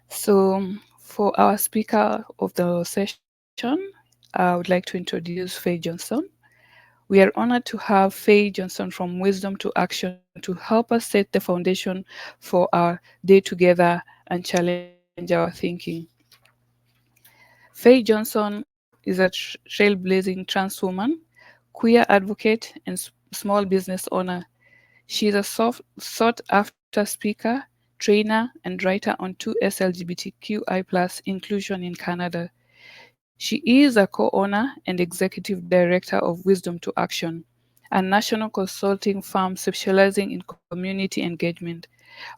So, for our speaker of the session, I would like to introduce Fae Johnstone. We are honored to have Faye Johnson from Wisdom to Action to help us set the foundation for our day together and challenge our thinking. Faye Johnson is a trailblazing trans woman, queer advocate, and small business owner. She is a sought after speaker, trainer, and writer on 2S LGBTQI inclusion in Canada. She is a co-owner and executive director of Wisdom to Action, a national consulting firm specializing in community engagement,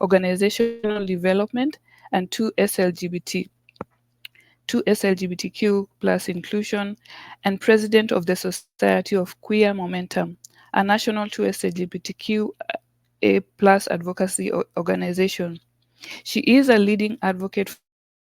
organizational development, and 2S LGBTQ plus inclusion, and president of the Society of Queer Momentum, a national 2S LGBTQA plus advocacy organization. She is a leading advocate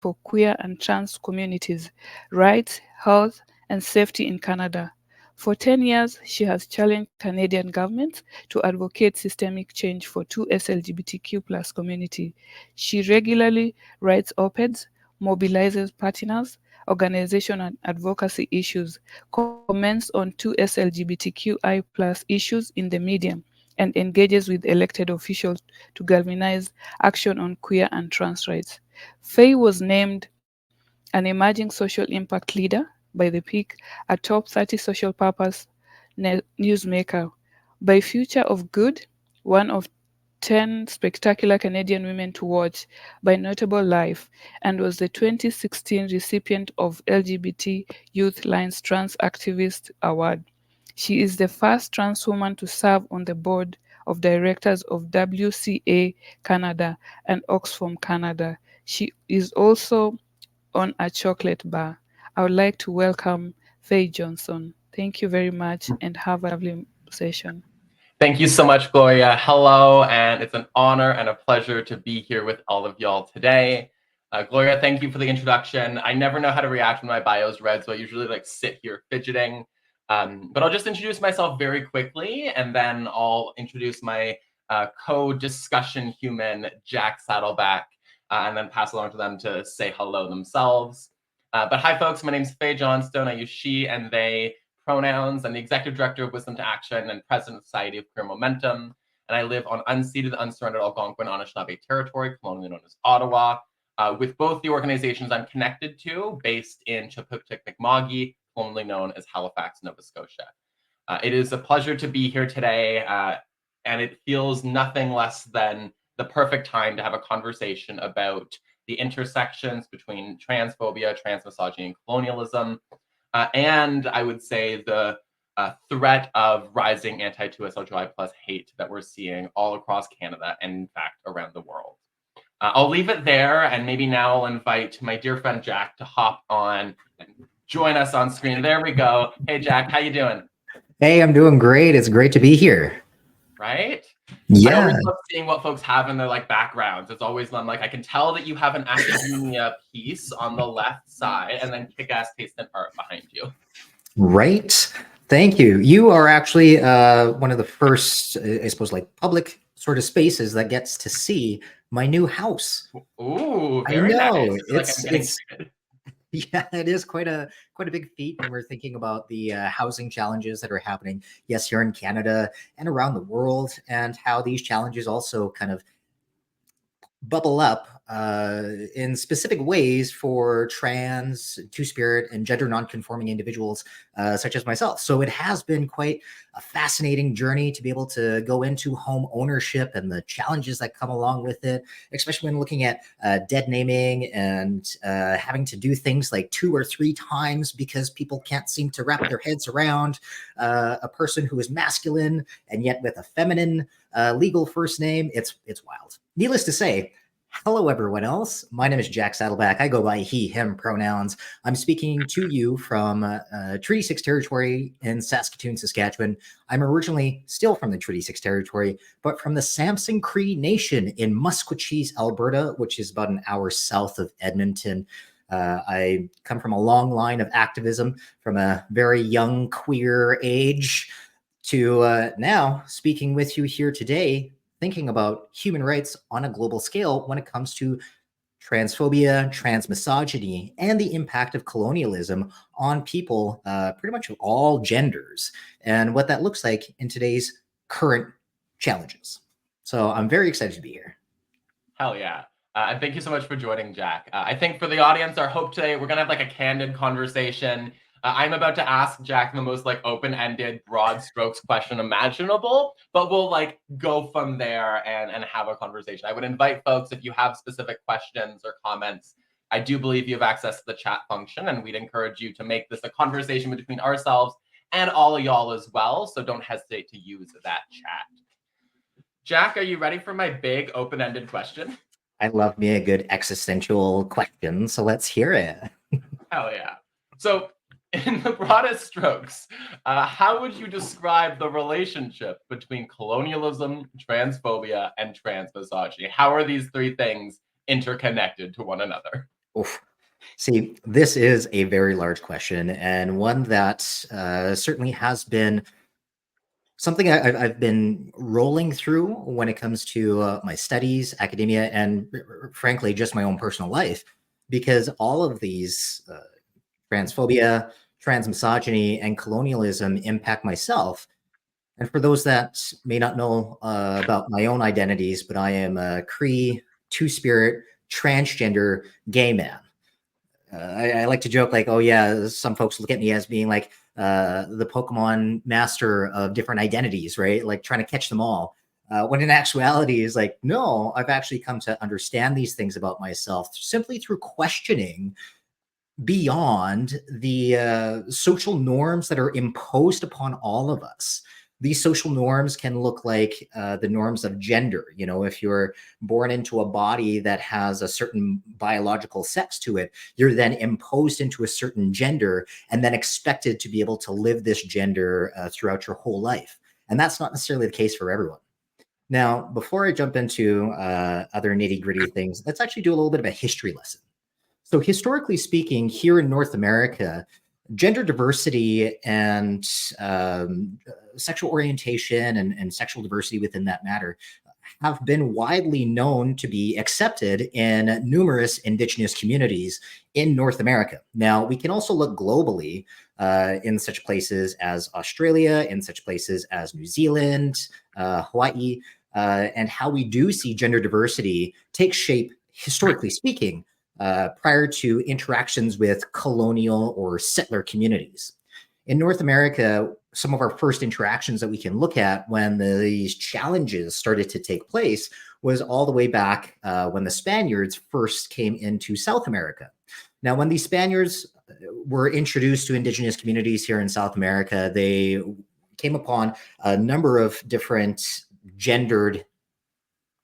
for queer and trans communities, rights, health, and safety in Canada. For 10 years, she has challenged Canadian governments to advocate systemic change for 2S LGBTQ plus community. She regularly writes op-eds, mobilizes partners, organization and advocacy issues, comments on 2S LGBTQI plus issues in the media, and engages with elected officials to galvanize action on queer and trans rights. Faye was named an emerging social impact leader by The Peak, a top 30 social purpose newsmaker. By Future of Good, one of 10 spectacular Canadian women to watch by Notable Life, and was the 2016 recipient of LGBT Youth Line's Trans Activist Award. She is the first trans woman to serve on the board of directors of WCA Canada and Oxfam Canada. She is also on a chocolate bar. I would like to welcome Faye Johnson. Thank you very much and have a lovely session. Thank you so much, Gloria. Hello, and it's an honor and a pleasure to be here with all of y'all today. Gloria, thank you for the introduction. I never know how to react when my bio is read, so I usually sit here fidgeting. But I'll just introduce myself very quickly, and then I'll introduce my co-discussion human, Jack Saddleback, and then pass along to them to say hello themselves. But hi, folks. My name is Fae Johnstone. I use she and they pronouns. I'm the executive director of Wisdom to Action and president of the Society of Queer Momentum. And I live on unceded, unsurrendered Algonquin Anishinaabe territory, colonially known as Ottawa, with both the organizations I'm connected to, based in Chapuktik, Mi'kma'ki, formerly known as Halifax, Nova Scotia. It is a pleasure to be here today, and it feels nothing less than the perfect time to have a conversation about the intersections between transphobia, transmisogyny, and colonialism, and I would say the threat of rising anti-2SLGI plus hate that we're seeing all across Canada and, in fact, around the world. I'll leave it there, and maybe now I'll invite my dear friend Jack to hop on and join us on screen. There we go. Hey, Jack, how you doing? Hey, I'm doing great. It's great to be here. Right? Yeah. I always love seeing what folks have in their backgrounds. It's always I can tell that you have an academia piece on the left side and then kick-ass taste and art behind you. Right. Thank you. You are actually one of the first, I suppose, public sort of spaces that gets to see my new house. Ooh, very nice. It's yeah, it is quite a big feat when we're thinking about the housing challenges that are happening, yes, here in Canada and around the world, and how these challenges also kind of bubble up in specific ways for trans, two-spirit, and gender non-conforming individuals such as myself. So it has been quite a fascinating journey to be able to go into home ownership and the challenges that come along with it, especially when looking at dead naming and having to do things like 2 or 3 times because people can't seem to wrap their heads around a person who is masculine and yet with a feminine legal first name. It's wild. Needless to say, hello, everyone else. My name is Jack Saddleback. I go by he, him pronouns. I'm speaking to you from Treaty 6 territory in Saskatoon, Saskatchewan. I'm originally still from the Treaty 6 territory, but from the Samson Cree Nation in Musqueam, Alberta, which is about an hour south of Edmonton. I come from a long line of activism from a very young queer age to now speaking with you here today, thinking about human rights on a global scale when it comes to transphobia, transmisogyny, and the impact of colonialism on people, pretty much of all genders, and what that looks like in today's current challenges. So I'm very excited to be here. Hell yeah. And thank you so much for joining, Jack. I think for the audience, our hope today, we're going to have like a candid conversation. I'm about to ask Jack the most like open-ended, broad strokes question imaginable, but we'll like go from there and have a conversation. I would invite folks, if you have specific questions or comments, I do believe you have access to the chat function, and we'd encourage you to make this a conversation between ourselves and all of y'all as well. So don't hesitate to use that chat. Jack, are you ready for my big open-ended question? I love me a good existential question, so let's hear it. Hell yeah. So in the broadest strokes, how would you describe the relationship between colonialism, transphobia, and transmisogyny? How are these three things interconnected to one another? Oof. See, this is a very large question, and one that certainly has been something I've been rolling through when it comes to my studies, academia, and frankly, just my own personal life, because all of these transphobia, transmisogyny, and colonialism impact myself. And for those that may not know about my own identities, but I am a Cree, two-spirit, transgender, gay man. I like to joke like, oh yeah, some folks look at me as being like the Pokemon master of different identities, right? Like trying to catch them all. When in actuality is like, no, I've actually come to understand these things about myself simply through questioning beyond the social norms that are imposed upon all of us. These social norms can look like the norms of gender. You know, if you're born into a body that has a certain biological sex to it, you're then imposed into a certain gender and then expected to be able to live this gender throughout your whole life. And that's not necessarily the case for everyone. Now, before I jump into other nitty-gritty things, let's actually do a little bit of a history lesson. So historically speaking, here in North America, gender diversity and sexual orientation and sexual diversity within that matter have been widely known to be accepted in numerous Indigenous communities in North America. Now, we can also look globally in such places as Australia, in such places as New Zealand, Hawaii, and how we do see gender diversity take shape, historically speaking, prior to interactions with colonial or settler communities. In North America, some of our first interactions that we can look at when these challenges started to take place was all the way back when the Spaniards first came into South America. Now, when these Spaniards were introduced to Indigenous communities here in South America, they came upon a number of different gendered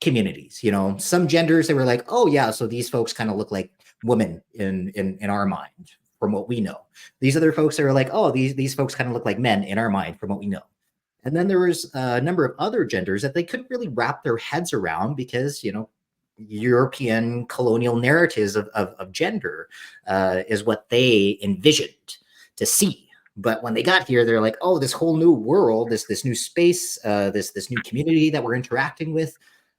communities. You know, some genders, they were like, oh yeah, so these folks kind of look like women in our mind from what we know. These other folks, they were like, oh, these folks kind of look like men in our mind from what we know. And then there was a number of other genders that they couldn't really wrap their heads around because, you know, European colonial narratives of gender is what they envisioned to see. But when they got here, they're like, oh, this whole new world, this new space, this new community that we're interacting with,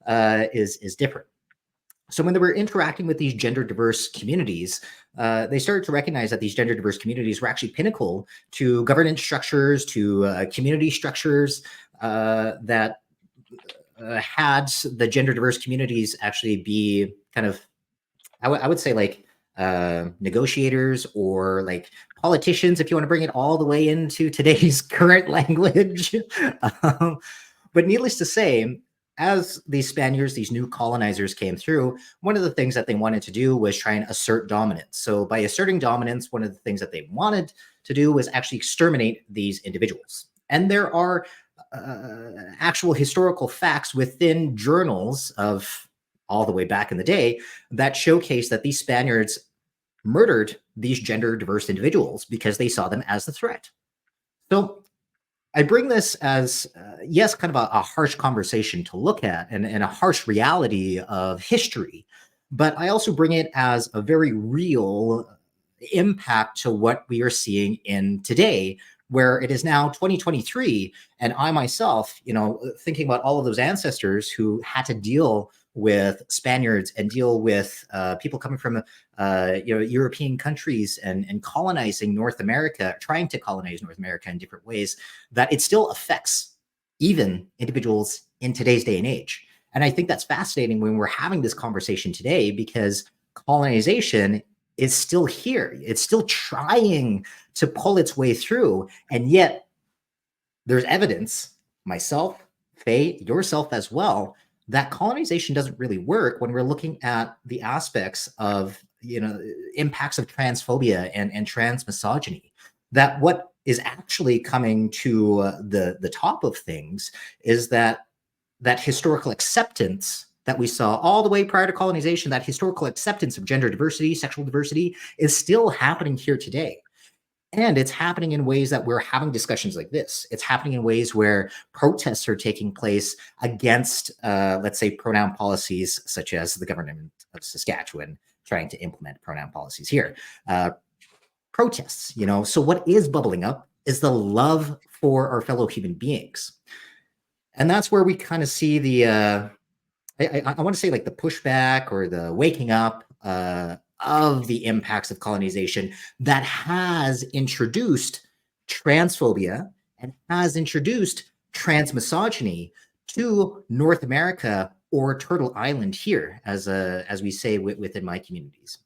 is different. So when they were interacting with these gender diverse communities, they started to recognize that these gender diverse communities were actually pinnacle to governance structures, to community structures that had the gender diverse communities actually be kind of, I would say like negotiators or like politicians, if you want to bring it all the way into today's current language. But needless to say, as these Spaniards, these new colonizers came through, one of the things that they wanted to do was try and assert dominance. So by asserting dominance, one of the things that they wanted to do was actually exterminate these individuals. And there are actual historical facts within journals of all the way back in the day that showcase that these Spaniards murdered these gender diverse individuals because they saw them as a threat. So I bring this as, yes, kind of a harsh conversation to look at and a harsh reality of history, but I also bring it as a very real impact to what we are seeing in today where it is now 2023, and I myself, thinking about all of those ancestors who had to deal with Spaniards and deal with people coming from European countries and colonizing North America, trying to colonize North America in different ways, that it still affects even individuals in today's day and age. And I think that's fascinating when we're having this conversation today, because colonization is still here. It's still trying to pull its way through. And yet there's evidence, myself, Faye, yourself as well, that colonization doesn't really work when we're looking at the aspects of, impacts of transphobia and transmisogyny. That what is actually coming to the top of things is that historical acceptance that we saw all the way prior to colonization, that historical acceptance of gender diversity, sexual diversity, is still happening here today. And it's happening in ways that we're having discussions like this. It's happening in ways where protests are taking place against, let's say, pronoun policies, such as the government of Saskatchewan trying to implement pronoun policies here. Protests, So what is bubbling up is the love for our fellow human beings. And that's where we kind of see the, I want to say like the pushback or the waking up of the impacts of colonization that has introduced transphobia and has introduced transmisogyny to North America, or Turtle Island here, as we say within my communities.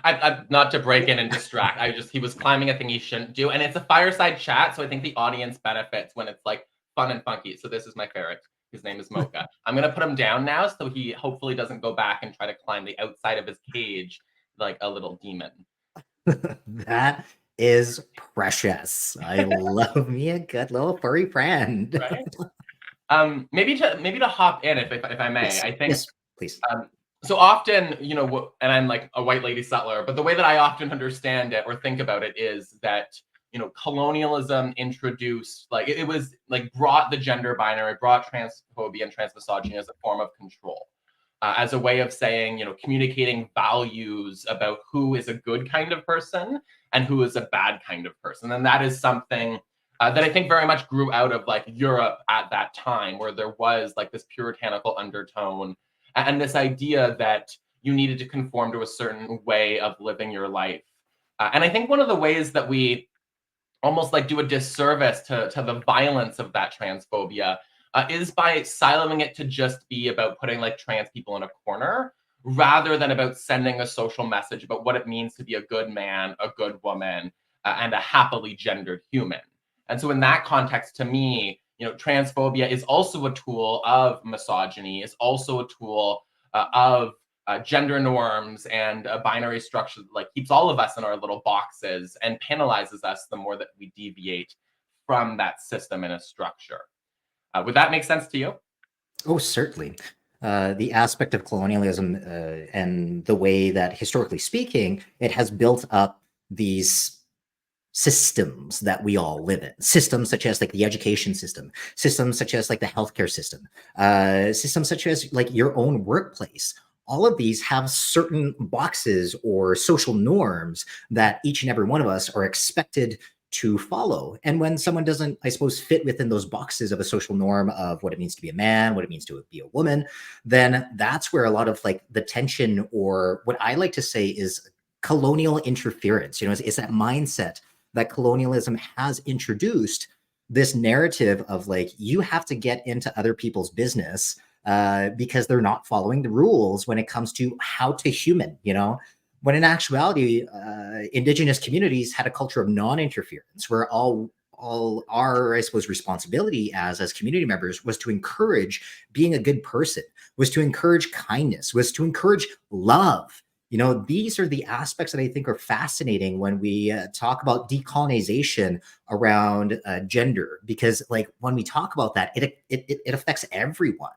I not to break in and distract. He was climbing a thing he shouldn't do, and it's a fireside chat, so I think the audience benefits when it's like fun and funky. So this is my ferret. His name is Mocha. I'm gonna put him down now, so he hopefully doesn't go back and try to climb the outside of his cage like a little demon. That is precious. I love me a good little furry friend. Right? Maybe to hop in, if I may. Yes, I think yes, please. So often, and I'm like a white lady settler, but the way that I often understand it or think about it is that, colonialism introduced, like, it was like brought the gender binary, brought transphobia and transmisogyny as a form of control, as a way of saying, communicating values about who is a good kind of person and who is a bad kind of person. And that is something that I think very much grew out of like Europe at that time, where there was like this puritanical undertone and this idea that you needed to conform to a certain way of living your life. And I think one of the ways that we almost like do a disservice to the violence of that transphobia is by siloing it to just be about putting like trans people in a corner, rather than about sending a social message about what it means to be a good man, a good woman, and a happily gendered human. And so in that context, to me, transphobia is also a tool of misogyny, is also a tool of gender norms and a binary structure that like keeps all of us in our little boxes and penalizes us the more that we deviate from that system and a structure. Would that make sense to you? Oh, certainly. The aspect of colonialism and the way that, historically speaking, it has built up these systems that we all live in. Systems such as like the education system, systems such as like the healthcare system, systems such as like your own workplace. All of these have certain boxes or social norms that each and every one of us are expected to follow. And when someone doesn't, I suppose, fit within those boxes of a social norm of what it means to be a man, what it means to be a woman, then that's where a lot of like the tension, or what I like to say is colonial interference, is that mindset that colonialism has introduced, this narrative of like, you have to get into other people's business because they're not following the rules when it comes to how to human, when in actuality, Indigenous communities had a culture of non-interference, where all our, I suppose, responsibility as community members was to encourage being a good person, was to encourage kindness, was to encourage love. These are the aspects that I think are fascinating when we talk about decolonization around gender, because like when we talk about that, it affects everyone.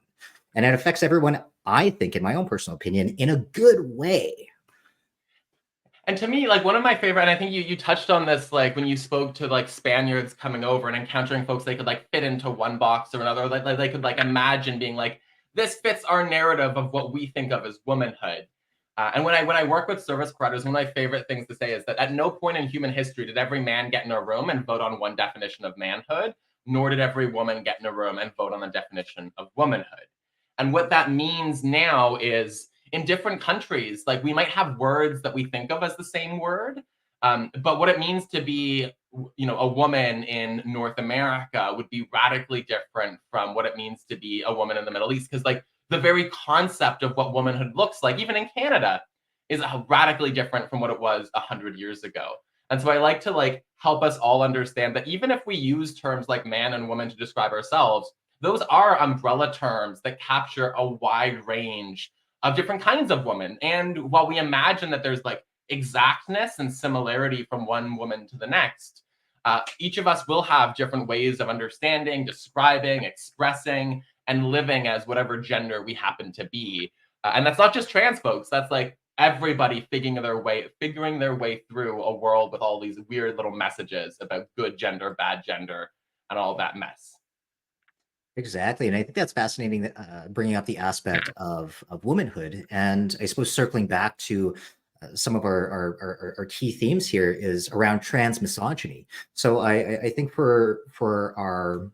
And it affects everyone, I think, in my own personal opinion, in a good way. And to me, like one of my favorite, and I think you touched on this, like when you spoke to like Spaniards coming over and encountering folks they could like fit into one box or another, like they could like imagine being like, this fits our narrative of what we think of as womanhood. And when I work with service providers, one of my favorite things to say is that at no point in human history did every man get in a room and vote on one definition of manhood, nor did every woman get in a room and vote on the definition of womanhood. And what that means now is in different countries, like we might have words that we think of as the same word, but what it means to be, a woman in North America would be radically different from what it means to be a woman in the Middle East. Because like the very concept of what womanhood looks like, even in Canada, is radically different from what it was 100 years ago. And so I like to help us all understand that even if we use terms like man and woman to describe ourselves, those are umbrella terms that capture a wide range of different kinds of women. And while we imagine that there's exactness and similarity from one woman to the next, each of us will have different ways of understanding, describing, expressing, and living as whatever gender we happen to be. And that's not just trans folks, that's everybody figuring their way through a world with all these weird little messages about good gender, bad gender, and all that mess. Exactly. And I think that's fascinating, bringing up the aspect of womanhood. And I suppose circling back to some of our key themes here is around transmisogyny. So I think for our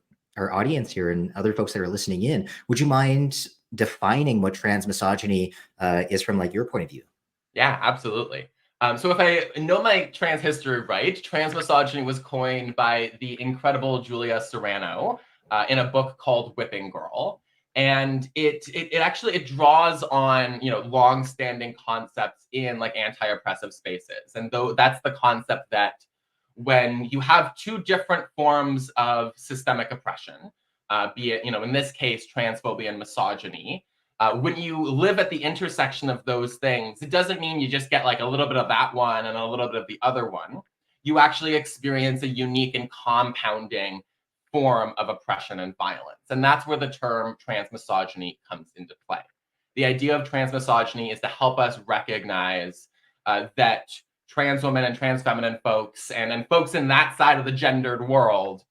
audience here and other folks that are listening in, would you mind defining what transmisogyny is from your point of view? Yeah, absolutely. So if I know my trans history right, transmisogyny was coined by the incredible Julia Serrano in a book called Whipping Girl. And it actually draws on long-standing concepts in anti-oppressive spaces. And though that's the concept that when you have two different forms of systemic oppression, be it in this case transphobia and misogyny, when you live at the intersection of those things, it doesn't mean you just get a little bit of that one and a little bit of the other one. You actually experience a unique and compounding form of oppression and violence. And that's where the term transmisogyny comes into play. The idea of transmisogyny is to help us recognize that trans women and trans feminine folks and folks in that side of the gendered world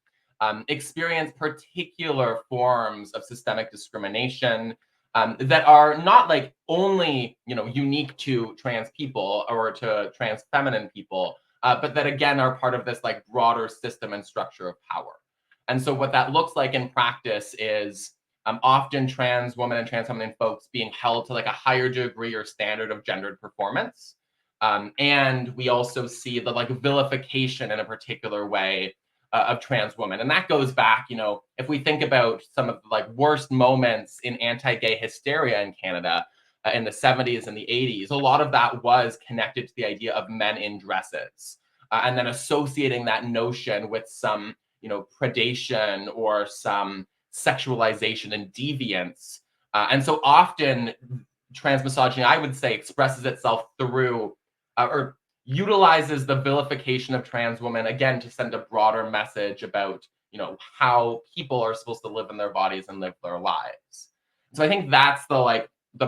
experience particular forms of systemic discrimination that are not only unique to trans people or to trans feminine people, but that again are part of this broader system and structure of power. And so what that looks like in practice is often trans women and trans feminine folks being held to a higher degree or standard of gendered performance. And we also see the vilification in a particular way of trans women. And that goes back, if we think about some of the worst moments in anti-gay hysteria in Canada in the 70s and the 80s, a lot of that was connected to the idea of men in dresses and then associating that notion with some, predation or some sexualization and deviance. And so often transmisogyny, I would say, expresses itself through or utilizes the vilification of trans women, again, to send a broader message about, how people are supposed to live in their bodies and live their lives. So I think that's the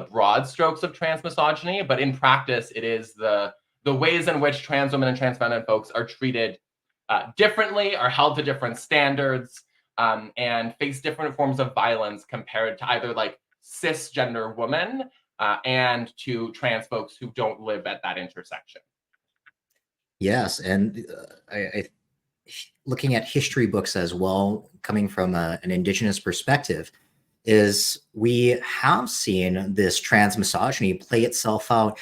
broad strokes of transmisogyny, but in practice, it is the ways in which trans women and trans feminine folks are treated differently, are held to different standards, and face different forms of violence compared to either cisgender women and to trans folks who don't live at that intersection. Yes, and looking at history books as well, coming from an Indigenous perspective, is we have seen this transmisogyny play itself out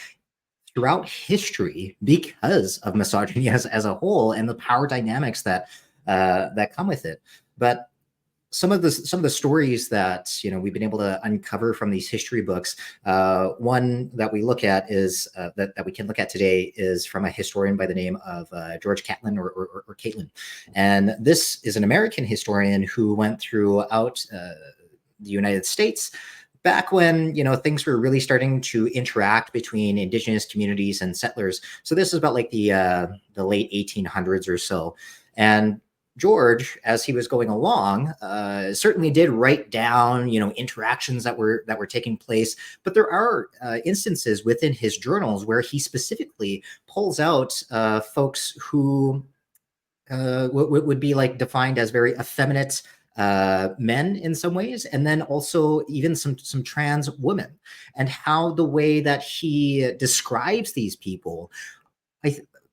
throughout history because of misogyny as a whole and the power dynamics that come with it. But some of the stories that we've been able to uncover from these history books, one that we look at is that we can look at today is from a historian by the name of George Catlin or Caitlin, and this is an American historian who went throughout the United States back when things were really starting to interact between Indigenous communities and settlers. So this is about the late 1800s or so, and George, as he was going along, certainly did write down, interactions that were taking place. But there are instances within his journals where he specifically pulls out folks who would be defined as very effeminate men in some ways, and then also even some trans women, and how the way that he describes these people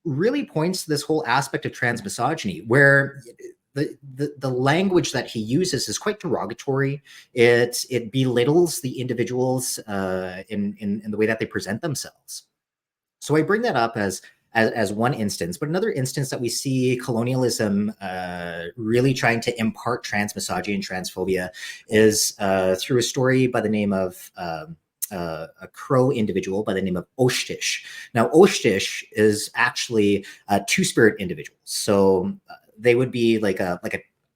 really points to this whole aspect of transmisogyny, where the language that he uses is quite derogatory. It belittles the individuals in the way that they present themselves. So I bring that up as one instance, but another instance that we see colonialism really trying to impart transmisogyny and transphobia is through a story by the name of a Crow individual by the name of Oshtish. Now, Oshtish is actually two-spirit individuals. So they would be like a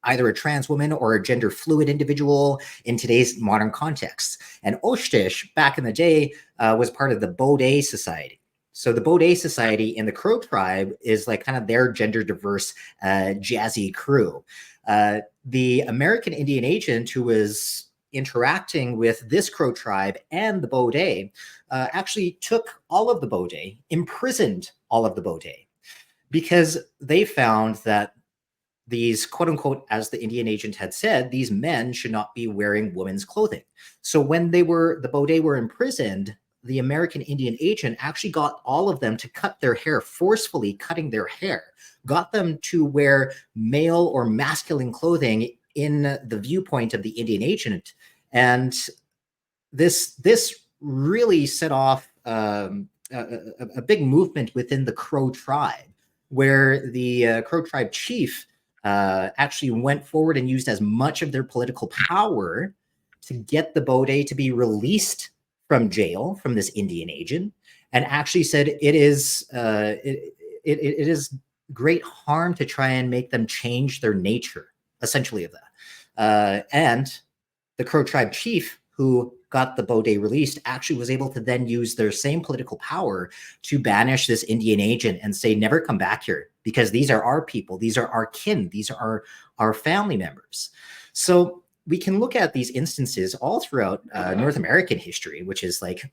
either a trans woman or a gender fluid individual in today's modern context. And Oshtish, back in the day, was part of the Bodé Society. So the Bodé Society in the Crow tribe is like kind of their gender diverse jazzy crew. The American Indian agent who was interacting with this Crow tribe and the Bodé actually took all of the Bodé, imprisoned all of the Bodé, because they found that these, quote unquote, as the Indian agent had said, these men should not be wearing women's clothing. So when the Bodé were imprisoned, the American Indian agent actually got all of them to cut their hair, forcefully cutting their hair, got them to wear male or masculine clothing in the viewpoint of the Indian agent. And this really set off a big movement within the Crow tribe, where the Crow tribe chief actually went forward and used as much of their political power to get the Bodé to be released from jail from this Indian agent, and actually said it is great harm to try and make them change their nature, essentially, of that. And the Crow tribe chief who got the Bodé released actually was able to then use their same political power to banish this Indian agent and say, never come back here, because these are our people, these are our kin, these are our family members. So we can look at these instances all throughout North American history, which is like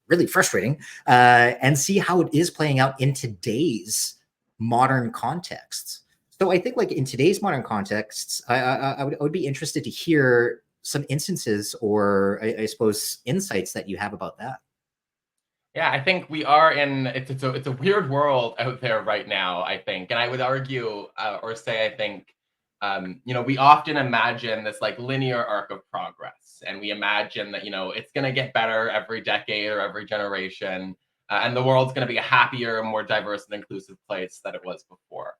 really frustrating, and see how it is playing out in today's modern contexts. So I think, like, in today's modern contexts, I would be interested to hear some instances or I suppose insights that you have about that. Yeah, I think we are in it's a weird world out there right now, I think. And I would argue or say, I think, we often imagine this like linear arc of progress, and we imagine that, it's going to get better every decade or every generation, and the world's going to be a happier, more diverse and inclusive place than it was before.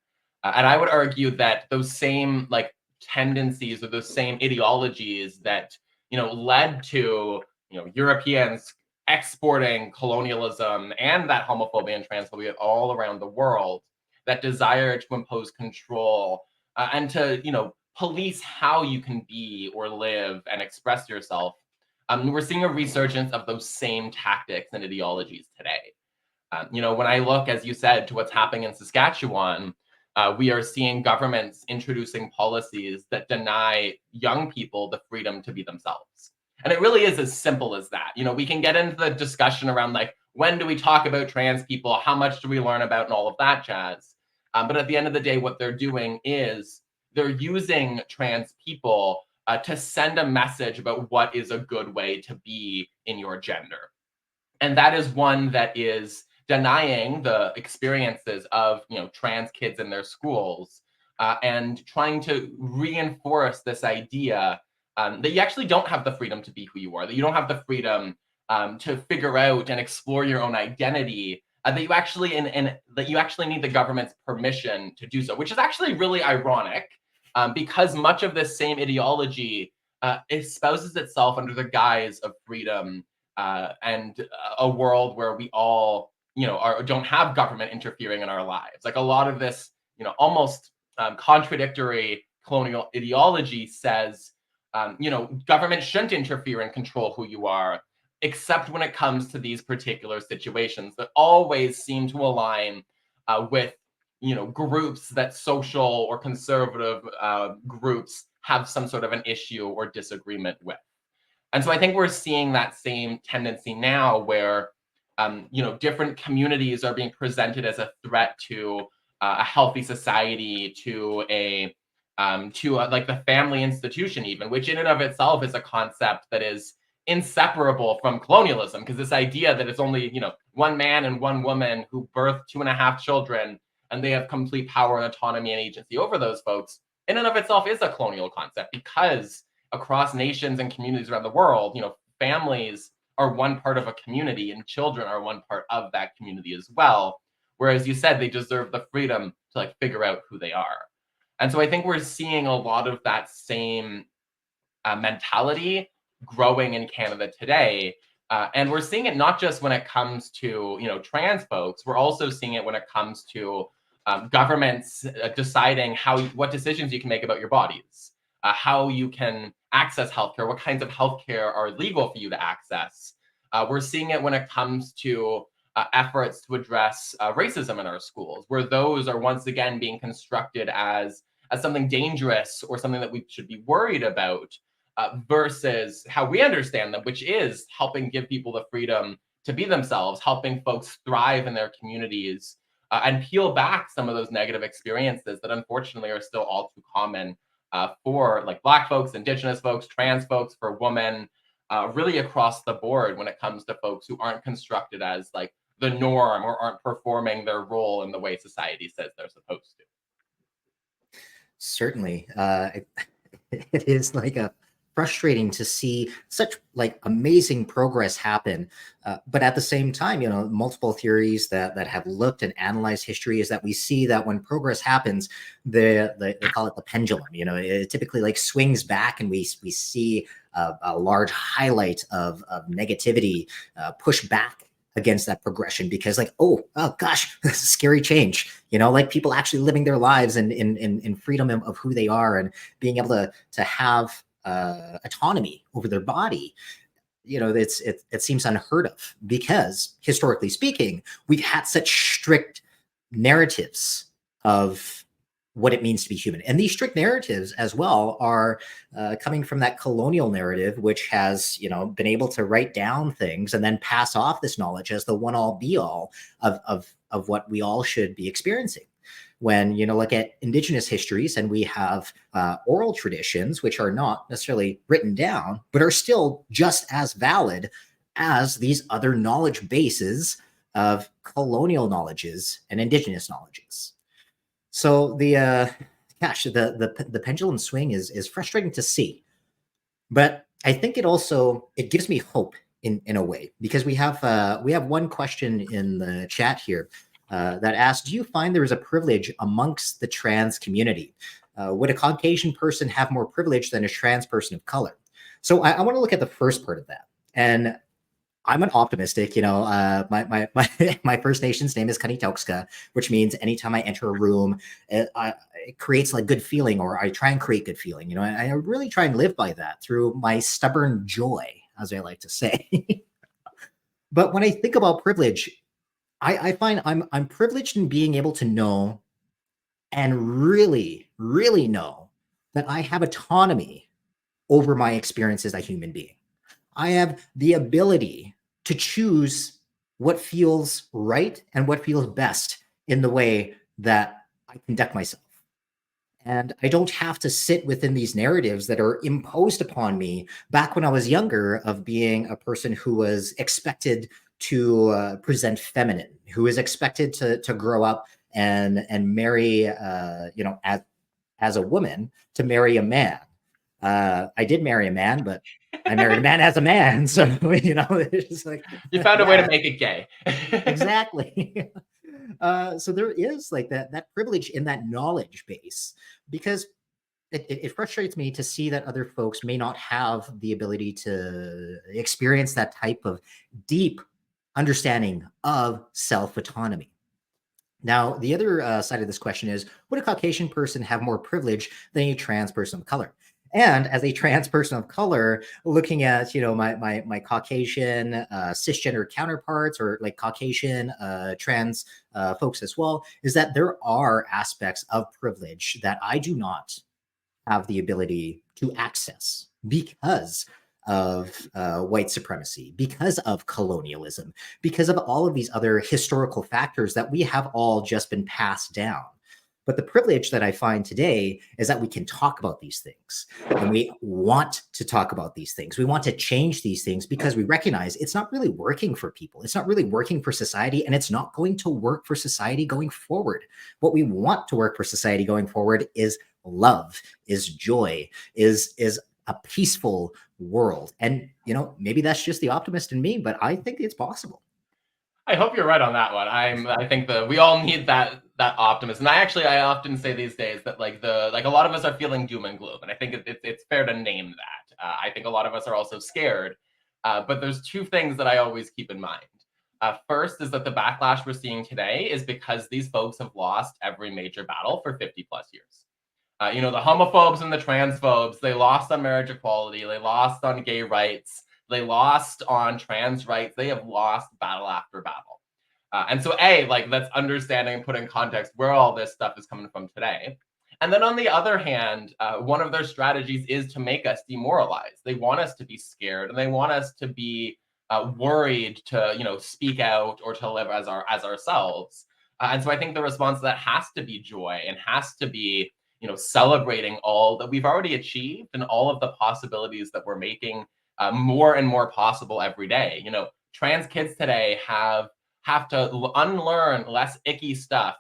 And I would argue that those same like tendencies or those same ideologies that, led to, Europeans exporting colonialism and that homophobia and transphobia all around the world, that desire to impose control and to, police how you can be or live and express yourself. We're seeing a resurgence of those same tactics and ideologies today. When I look, as you said, to what's happening in Saskatchewan, we are seeing governments introducing policies that deny young people the freedom to be themselves. And it really is as simple as that. We can get into the discussion around like, when do we talk about trans people? How much do we learn about and all of that jazz? But at the end of the day, what they're doing is they're using trans people to send a message about what is a good way to be in your gender. And that is one that is denying the experiences of trans kids in their schools, and trying to reinforce this idea that you actually don't have the freedom to be who you are, that you don't have the freedom to figure out and explore your own identity, that you actually and that you actually need the government's permission to do so, which is actually really ironic, because much of this same ideology espouses itself under the guise of freedom and a world where we all, don't have government interfering in our lives. Like a lot of this, almost contradictory colonial ideology says, government shouldn't interfere and control who you are, except when it comes to these particular situations that always seem to align with, groups that social or conservative groups have some sort of an issue or disagreement with. And so I think we're seeing that same tendency now where, different communities are being presented as a threat to a healthy society, to a to like the family institution even, which in and of itself is a concept that is inseparable from colonialism, because this idea that it's only, you know, one man and one woman who birth 2.5 children and they have complete power and autonomy and agency over those folks, in and of itself is a colonial concept, because across nations and communities around the world, you know, families are one part of a community and children are one part of that community as well. Whereas you said they deserve the freedom to like figure out who they are. And so I think we're seeing a lot of that same mentality growing in Canada today. And we're seeing it not just when it comes to, you know, trans folks, we're also seeing it when it comes to governments deciding what decisions you can make about your bodies, how you can access healthcare, what kinds of healthcare are legal for you to access. We're seeing it when it comes to efforts to address racism in our schools, where those are once again being constructed as something dangerous or something that we should be worried about, versus how we understand them, which is helping give people the freedom to be themselves, helping folks thrive in their communities, and peel back some of those negative experiences that unfortunately are still all too common for like Black folks, Indigenous folks, trans folks, for women, really across the board when it comes to folks who aren't constructed as like the norm or aren't performing their role in the way society says they're supposed to. Certainly. It is like a frustrating to see such like amazing progress happen, but at the same time, you know, multiple theories that have looked and analyzed history is that we see that when progress happens, they call it the pendulum. You know, it typically like swings back, and we see a large highlight of negativity push back against that progression, because like, oh gosh, this is a scary change, you know, like people actually living their lives in freedom of who they are and being able to have autonomy over their body. You know, it seems unheard of, because historically speaking, we've had such strict narratives of what it means to be human. And these strict narratives as well are coming from that colonial narrative, which has, you know, been able to write down things and then pass off this knowledge as the one all be all of what we all should be experiencing. When, you know, look at Indigenous histories, and we have oral traditions, which are not necessarily written down, but are still just as valid as these other knowledge bases of colonial knowledges and Indigenous knowledges. So the pendulum swing is frustrating to see, but I think it gives me hope in a way, because we have one question in the chat here that asks, do you find there is a privilege amongst the trans community? Would a Caucasian person have more privilege than a trans person of color? So I want to look at the first part of that, and I'm an optimistic, you know, my First Nation's name is Kanitokska, which means anytime I enter a room, it creates like good feeling, or I try and create good feeling, you know, and I really try and live by that through my stubborn joy, as I like to say. But when I think about privilege, I find I'm privileged in being able to know and really, really know that I have autonomy over my experience as a human being. I have the ability to choose what feels right and what feels best in the way that I conduct myself. And I don't have to sit within these narratives that are imposed upon me back when I was younger, of being a person who was expected to present feminine, who is expected to grow up and marry, you know, as a woman, to marry a man. I did marry a man, but I married a man as a man. So, you know, it's just like, You found a way to make it gay. exactly. So there is like that privilege in that knowledge base, because it frustrates me to see that other folks may not have the ability to experience that type of deep understanding of self-autonomy. Now, the other side of this question is, would a Caucasian person have more privilege than a trans person of color? And as a trans person of color, looking at, you know, my Caucasian cisgender counterparts, or like Caucasian trans folks as well, is that there are aspects of privilege that I do not have the ability to access because of white supremacy, because of colonialism, because of all of these other historical factors that we have all just been passed down. But the privilege that I find today is that we can talk about these things, and we want to talk about these things. We want to change these things because we recognize it's not really working for people. It's not really working for society, and it's not going to work for society going forward. What we want to work for society going forward is love, is joy, is a peaceful world. And, you know, maybe that's just the optimist in me, but I think it's possible. I hope you're right on that one. I think that we all need that optimism. And I often say these days that like a lot of us are feeling doom and gloom, and I think it's fair to name that. I think a lot of us are also scared, but there's two things that I always keep in mind. First is that the backlash we're seeing today is because these folks have lost every major battle for 50 plus years. You know, the homophobes and the transphobes, they lost on marriage equality, they lost on gay rights, they lost on trans rights. They have lost battle after battle. And so, like, that's understanding and putting in context where all this stuff is coming from today. And then on the other hand, one of their strategies is to make us demoralized. They want us to be scared, and they want us to be worried to, you know, speak out or to live as ourselves. And so I think the response to that has to be joy and has to be, you know, celebrating all that we've already achieved and all of the possibilities that we're making more and more possible every day. You know, trans kids today have to unlearn less icky stuff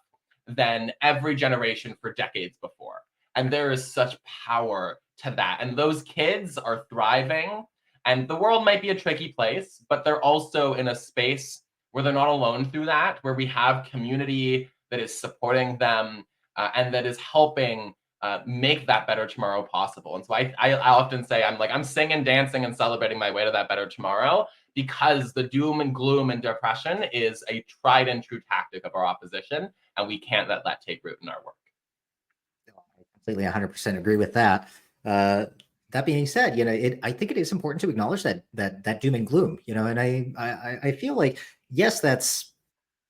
than every generation for decades before. And there is such power to that. And those kids are thriving. And the world might be a tricky place, but they're also in a space where they're not alone through that, where we have community that is supporting them and that is helping make that better tomorrow possible. And so I often say I'm singing, dancing, and celebrating my way to that better tomorrow, because the doom and gloom and depression is a tried and true tactic of our opposition, and we can't let that take root in our work. I completely 100% agree with that. That being said, you know, I think it is important to acknowledge that doom and gloom, you know, and I feel like, yes, that's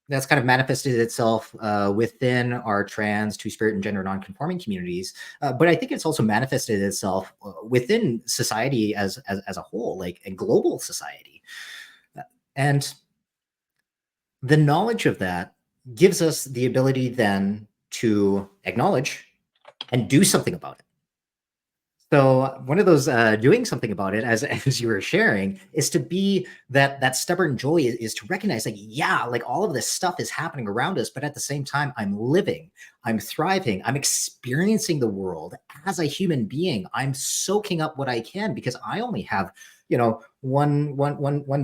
kind of manifested itself within our trans, two-spirit, and gender non-conforming communities. But I think it's also manifested itself within society as a whole, like a global society. And the knowledge of that gives us the ability then to acknowledge and do something about it. So one of those doing something about it, as you were sharing, is to be that stubborn joy is to recognize, like, yeah, like all of this stuff is happening around us, but at the same time, I'm living, I'm thriving, I'm experiencing the world as a human being. I'm soaking up what I can, because I only have, you know, one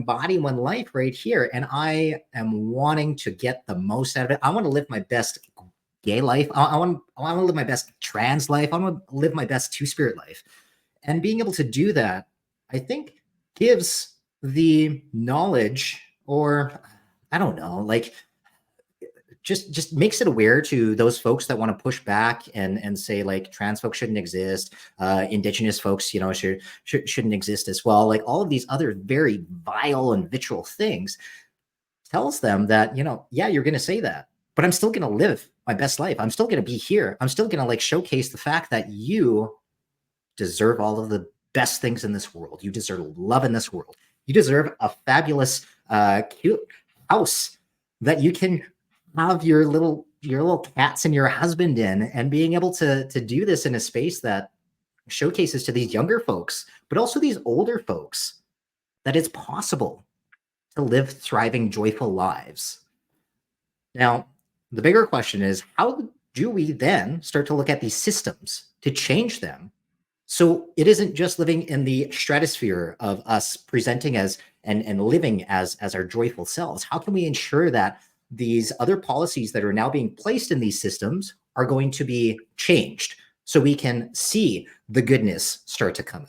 body, one life right here, and I am wanting to get the most out of it. I want to live my best gay life. I want to live my best trans life. I want to live my best two-spirit life. And being able to do that, I think, gives the knowledge, or I don't know, like just makes it aware to those folks that want to push back and say, like, trans folks shouldn't exist, indigenous folks, you know, shouldn't exist as well. Like all of these other very vile and vitriol things, tells them that, you know, yeah, you're going to say that, but I'm still going to live my best life. I'm still going to be here. I'm still going to, like, showcase the fact that you deserve all of the best things in this world. You deserve love in this world. You deserve a fabulous, cute house that you can have your little cats and your husband in, and being able to do this in a space that showcases to these younger folks, but also these older folks, that it's possible to live thriving, joyful lives. Now, the bigger question is, how do we then start to look at these systems to change them, so it isn't just living in the stratosphere of us presenting as and living as our joyful selves? How can we ensure that these other policies that are now being placed in these systems are going to be changed, so we can see the goodness start to come out?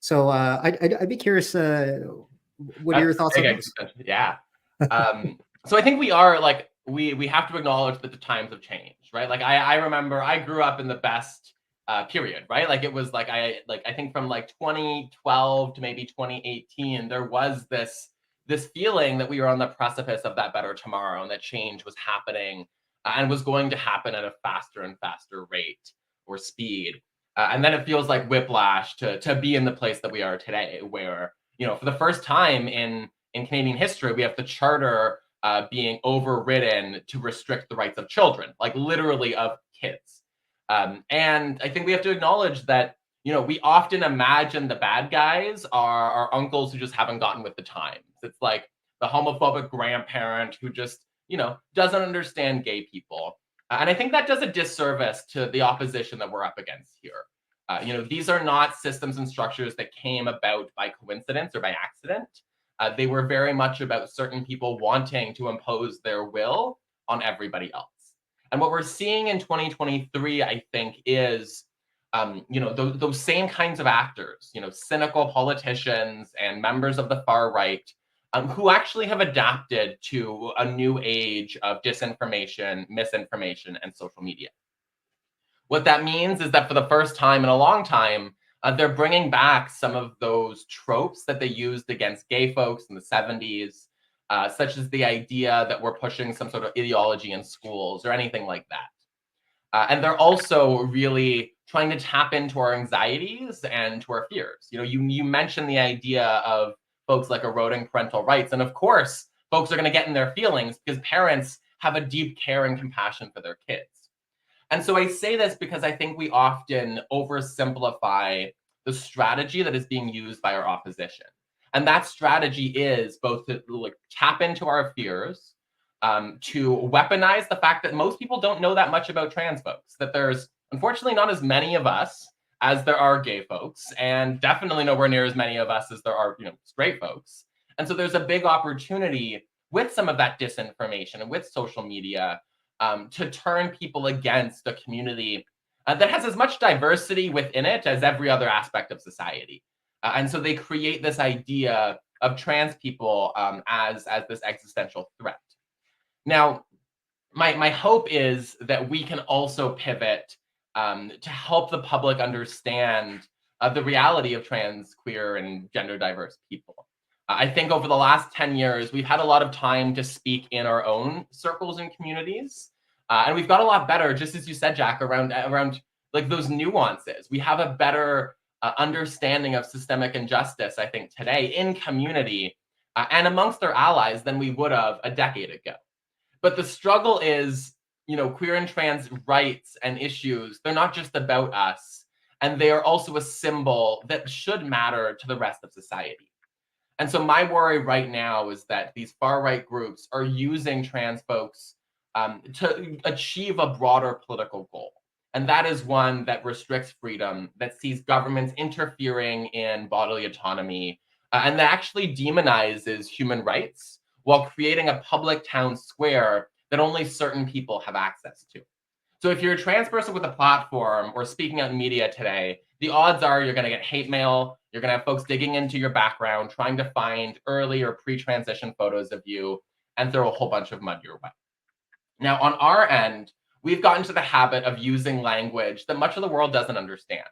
So I'd be curious, what are your thoughts on this? Yeah. So I think we are, like, we have to acknowledge that the times have changed, right? Like I remember I grew up in the best period, right? Like it was like I think from like 2012 to maybe 2018, there was this feeling that we were on the precipice of that better tomorrow, and that change was happening and was going to happen at a faster and faster rate or speed. And then it feels like whiplash to be in the place that we are today, where, you know, for the first time in Canadian history, we have the charter being overridden to restrict the rights of children, like literally of kids. And I think we have to acknowledge that, we often imagine the bad guys are our uncles who just haven't gotten with the times. It's like the homophobic grandparent who just, doesn't understand gay people. And I think that does a disservice to the opposition that we're up against here. These are not systems and structures that came about by coincidence or by accident. They were very much about certain people wanting to impose their will on everybody else. And what we're seeing in 2023, I think, is those same kinds of actors, cynical politicians and members of the far right, who actually have adapted to a new age of disinformation, misinformation, and social media. What that means is that for the first time in a long time, they're bringing back some of those tropes that they used against gay folks in the 70s, such as the idea that we're pushing some sort of ideology in schools or anything like that. And they're also really trying to tap into our anxieties and to our fears. You mentioned the idea of folks like eroding parental rights. And of course, folks are going to get in their feelings because parents have a deep care and compassion for their kids. And so I say this because I think we often oversimplify the strategy that is being used by our opposition. And that strategy is both to tap into our fears, to weaponize the fact that most people don't know that much about trans folks, that there's unfortunately not as many of us as there are gay folks, and definitely nowhere near as many of us as there are, straight folks. And so there's a big opportunity with some of that disinformation and with social media to turn people against a community that has as much diversity within it as every other aspect of society. And so they create this idea of trans people as this existential threat. Now, my hope is that we can also pivot to help the public understand the reality of trans, queer, and gender diverse people. I think over the last 10 years, we've had a lot of time to speak in our own circles and communities. And we've got a lot better, just as you said, Jack, around like those nuances. We have a better understanding of systemic injustice, I think, today in community and amongst our allies than we would have a decade ago. But the struggle is, queer and trans rights and issues, they're not just about us. And they are also a symbol that should matter to the rest of society. And so my worry right now is that these far-right groups are using trans folks to achieve a broader political goal. And that is one that restricts freedom, that sees governments interfering in bodily autonomy, and that actually demonizes human rights while creating a public town square that only certain people have access to. So if you're a trans person with a platform or speaking out in media today, the odds are you're going to get hate mail, you're going to have folks digging into your background, trying to find early or pre-transition photos of you and throw a whole bunch of mud your way. Now, on our end, we've gotten to the habit of using language that much of the world doesn't understand.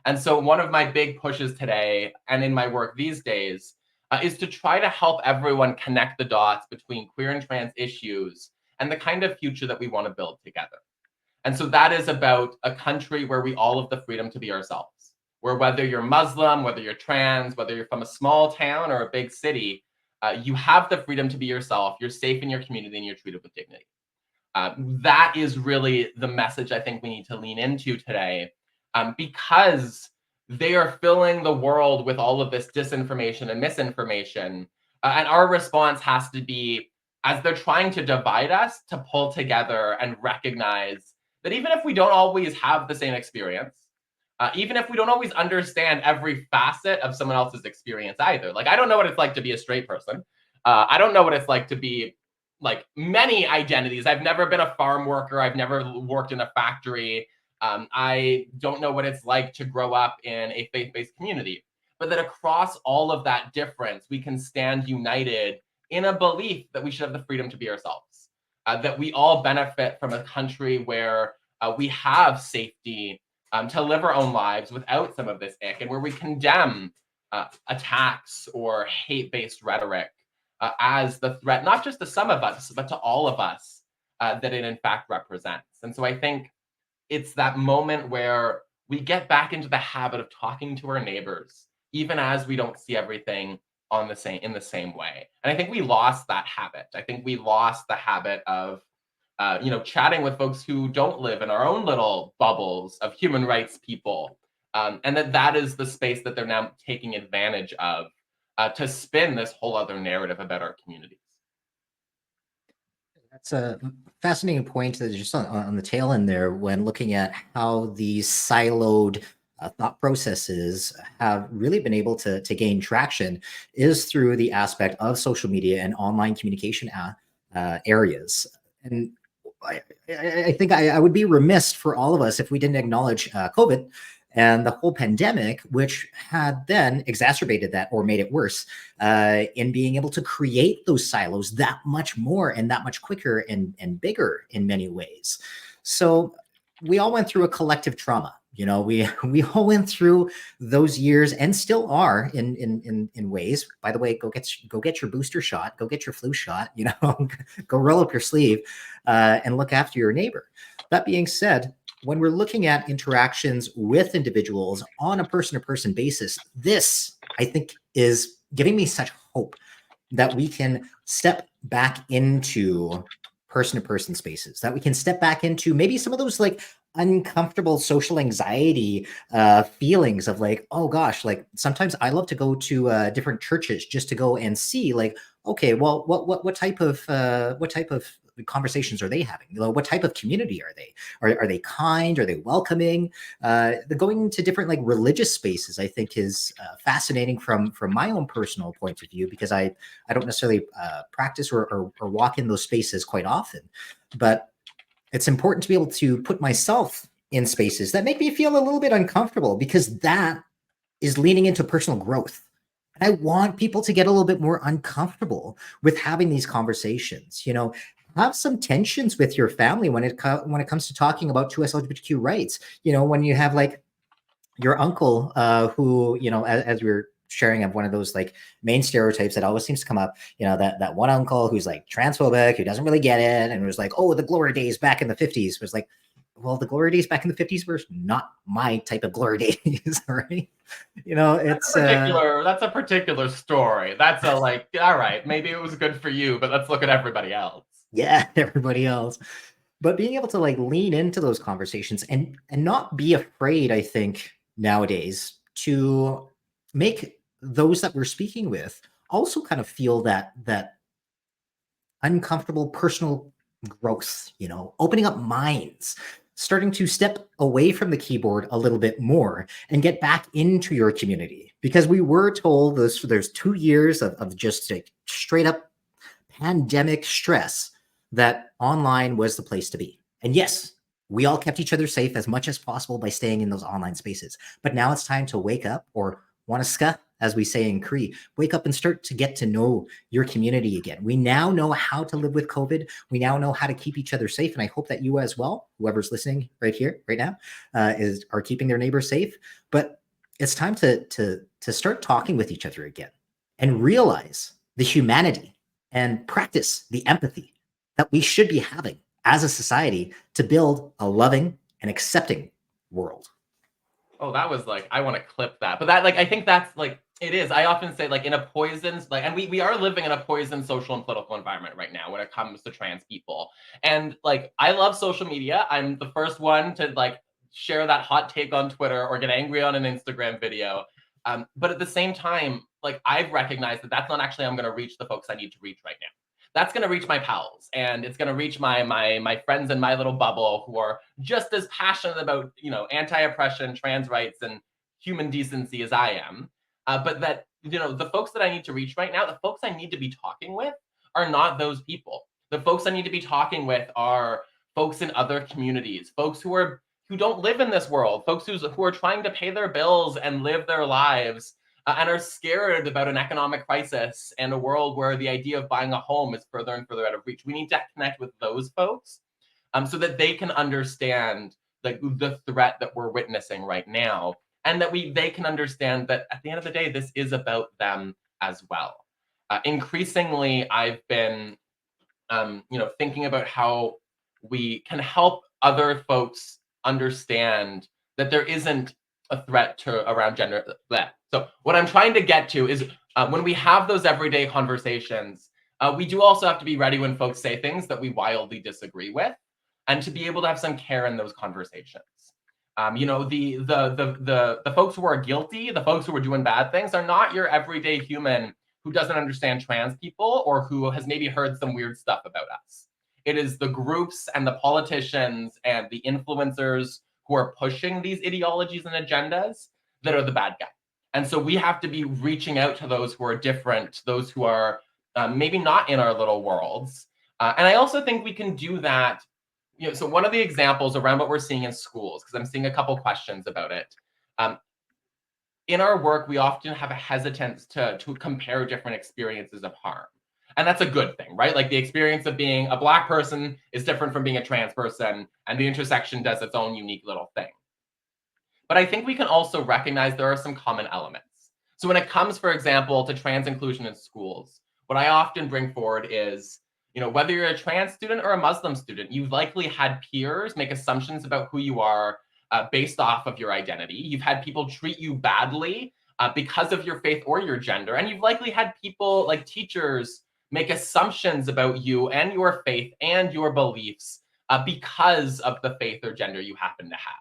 And so one of my big pushes today and in my work these days is to try to help everyone connect the dots between queer and trans issues and the kind of future that we want to build together. And so that is about a country where we all have the freedom to be ourselves, where whether you're Muslim, whether you're trans, whether you're from a small town or a big city, you have the freedom to be yourself, you're safe in your community, and you're treated with dignity. That is really the message I think we need to lean into today, because they are filling the world with all of this disinformation and misinformation. And our response has to be, as they're trying to divide us, to pull together and recognize that even if we don't always have the same experience, even if we don't always understand every facet of someone else's experience either. Like, I don't know what it's like to be a straight person. I don't know what it's like to be like many identities. I've never been a farm worker. I've never worked in a factory. I don't know what it's like to grow up in a faith-based community. But that across all of that difference, we can stand united in a belief that we should have the freedom to be ourselves, that we all benefit from a country where we have safety to live our own lives without some of this ick, and where we condemn attacks or hate-based rhetoric as the threat, not just to some of us, but to all of us that it in fact represents. And so I think it's that moment where we get back into the habit of talking to our neighbors, even as we don't see everything in the same way. And I think we lost that habit. I think we lost the habit of chatting with folks who don't live in our own little bubbles of human rights people. And that is the space that they're now taking advantage of to spin this whole other narrative about our communities. That's a fascinating point that just on the tail end there when looking at how these siloed thought processes have really been able to gain traction is through the aspect of social media and online communication areas. And I think I would be remiss for all of us if we didn't acknowledge COVID and the whole pandemic, which had then exacerbated that or made it worse in being able to create those silos that much more and that much quicker and bigger in many ways. So we all went through a collective trauma. You know, we all went through those years and still are in ways. By the way, go get your booster shot, go get your flu shot. You know, go roll up your sleeve and look after your neighbor. That being said, when we're looking at interactions with individuals on a person-to-person basis, this, I think, is giving me such hope that we can step back into person-to-person spaces, that we can step back into maybe some of those like uncomfortable social anxiety feelings of like, oh gosh, like sometimes I love to go to different churches just to go and see like, okay, well, what type of conversations are they having? You know, what type of community are they? Are they kind? Are they welcoming? The going into different like religious spaces, I think, is fascinating from my own personal point of view because I don't necessarily practice or walk in those spaces quite often, but it's important to be able to put myself in spaces that make me feel a little bit uncomfortable because that is leaning into personal growth. And I want people to get a little bit more uncomfortable with having these conversations. You know, have some tensions with your family when it comes to talking about 2S LGBTQ rights. You know, when you have like your uncle who, you know, as we were sharing of one of those like main stereotypes that always seems to come up, you know, that one uncle who's like transphobic, who doesn't really get it, and was like, oh, the glory days back in the 50s was like, well, the glory days back in the 50s were not my type of glory days, right? You know, it's that's a particular story. That's a like, all right, maybe it was good for you, but let's look at everybody else. Yeah, everybody else. But being able to like lean into those conversations and not be afraid, I think nowadays, to make those that we're speaking with also kind of feel that uncomfortable personal growth, you know, opening up minds, starting to step away from the keyboard a little bit more and get back into your community. Because we were told there's 2 years of just like straight up pandemic stress that online was the place to be. And yes, we all kept each other safe as much as possible by staying in those online spaces. But now it's time to wake up, or wanaska, as we say in Cree, wake up and start to get to know your community again. We now know how to live with COVID. We now know how to keep each other safe. And I hope that you as well, whoever's listening right here, right now, are keeping their neighbors safe. But it's time to start talking with each other again and realize the humanity and practice the empathy that we should be having as a society to build a loving and accepting world. Oh, that was like, I want to clip that. But that, like, I think that's like, it is. I often say, like, in a poisoned, like, and we are living in a poisoned social and political environment right now when it comes to trans people. And like, I love social media. I'm the first one to like share that hot take on Twitter or get angry on an Instagram video. But at the same time, like, I've recognized that that's not actually, I'm going to reach the folks I need to reach right now. That's going to reach my pals, and it's going to reach my friends in my little bubble who are just as passionate about, you know, anti-oppression, trans rights, and human decency as I am. But that, you know, the folks that I need to reach right now, the folks I need to be talking with are not those people. The folks I need to be talking with are folks in other communities, folks who don't live in this world, folks who are trying to pay their bills and live their lives and are scared about an economic crisis and a world where the idea of buying a home is further and further out of reach. We need to connect with those folks so that they can understand the threat that we're witnessing right now, and that they can understand that at the end of the day, this is about them as well. Increasingly, I've been thinking about how we can help other folks understand that there isn't a threat around gender. So what I'm trying to get to is when we have those everyday conversations, We do also have to be ready when folks say things that we wildly disagree with, and to be able to have some care in those conversations. You know, the folks who are guilty, the folks who are doing bad things, are not your everyday human who doesn't understand trans people or who has maybe heard some weird stuff about us. It is the groups and the politicians and the influencers who are pushing these ideologies and agendas that are the bad guy. And so we have to be reaching out to those who are different, those who are maybe not in our little worlds. And I also think we can do that. You know, so one of the examples around what we're seeing in schools, because I'm seeing a couple questions about it. In our work, we often have a hesitance to compare different experiences of harm. And that's a good thing, right? Like the experience of being a Black person is different from being a trans person, and the intersection does its own unique little thing. But I think we can also recognize there are some common elements. So when it comes, for example, to trans inclusion in schools, what I often bring forward is, you know, whether you're a trans student or a Muslim student, you've likely had peers make assumptions about who you are based off of your identity. You've had people treat you badly because of your faith or your gender. And you've likely had people like teachers make assumptions about you and your faith and your beliefs because of the faith or gender you happen to have.